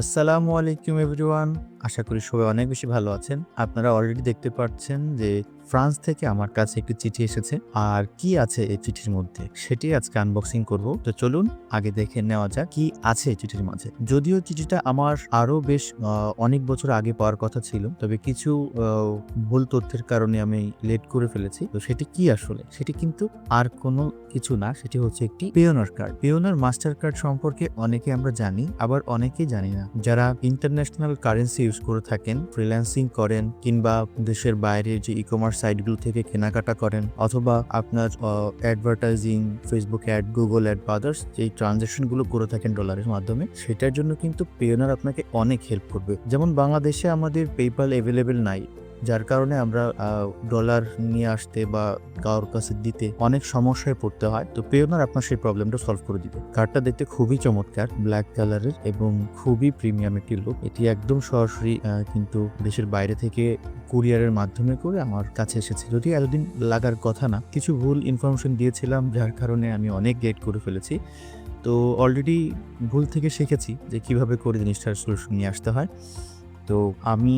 আসসালামু আলাইকুম এভরিওয়ান। আশা করি সবাই অনেক বেশি ভালো আছেন। আপনারা অলরেডি দেখতে পাচ্ছেন যে ফ্রান্স থেকে আমার কাছে একটি চিঠি এসেছে। আর কি আছে এই চিঠির মধ্যে সেটি আজকে আনবক্সিং করব। তো চলুন আগে দেখে নেওয়া যাক কি আছে এই চিঠির মাঝে। যদিও চিঠিটা আমার আরো বেশ অনেক বছর আগে পাওয়ার কথা ছিল। তবে কিছু ভুল তথ্যের কারণে আমি লেট করে ফেলেছি। তো সেটি কি আসলে? সেটি কিন্তু আর কোনো কিছু না, সেটি হচ্ছে একটি Payoneer card. Payoneer master card সম্পর্কে অনেকে আমরা জানি, আবার অনেকেই জানি না। যারা ইন্টারন্যাশনাল কারেন্সি ইউজ করে থাকেন, ফ্রিল্যান্সিং করেন, কিংবা দেশের বাইরে যে ই-কমার্স সাইটগুলো থেকে কেনাকাটা করেন, অথবা আপনার advertising, Facebook ad, Google ad বা আদার্স যে ট্রানজাকশনগুলো করে থাকেন ডলারের মাধ্যমে, সেটার জন্য কিন্তু পেওনার আপনাকে অনেক হেল্প করবে। যেমন বাংলাদেশে আমাদের পেপ্যাল অ্যাভেলেবেল নাই, যার কারণে আমরা ডলার নিয়ে আসতে বা কারোর কাছে দিতে অনেক সমস্যায় পড়তে হয়। তো পেওনার আপনার সেই প্রবলেমটা সলভ করে দিবে। কার্ডটা দেখতে খুবই চমৎকার, ব্ল্যাক কালারের এবং খুবই প্রিমিয়াম একটি লুক। এটি একদম সরাসরি কিন্তু দেশের বাইরে থেকে কুরিয়ারের মাধ্যমে করে আমার কাছে এসেছে। যদিও এতদিন লাগার কথা না, কিছু ভুল ইনফরমেশন দিয়েছিলাম যার কারণে আমি অনেক লেট করে ফেলেছি। তো অলরেডি ভুল থেকে শিখেছি যে কিভাবে করে জিনিসটার সলিউশন নিয়ে আসতে হয়। তো আমি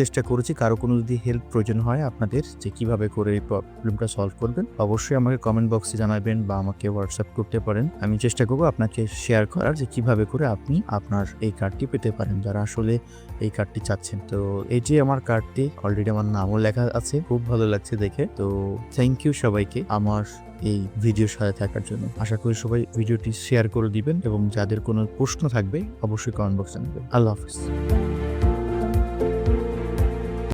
চেষ্টা করেছি, কারো কোনো যদি হেল্প প্রয়োজন হয় আপনাদের যে কিভাবে করে এই প্রবলেমটা সলভ করবেন, অবশ্যই আমাকে কমেন্ট বক্সে জানাবেন বা আমাকে হোয়াটসঅ্যাপ করতে পারেন। আমি চেষ্টা করব আপনাকে শেয়ার করার যে কিভাবে করে আপনি আপনার এই কার্ডটি পেতে পারেন, যারা আসলে এই কার্ডটি চাচ্ছেন। তো এই যে আমার কার্ডটি, অলরেডি আমার নামও লেখা আছে, খুব ভালো লাগছে দেখে। তো থ্যাংক ইউ সবাইকে আমার এই ভিডিওর সাথে থাকার জন্য। আশা করি সবাই ভিডিওটি শেয়ার করে দিবেন এবং যাদের কোনো প্রশ্ন থাকবে অবশ্যই কমেন্ট বক্সে জানাবেন। আল্লাহ হাফিজ।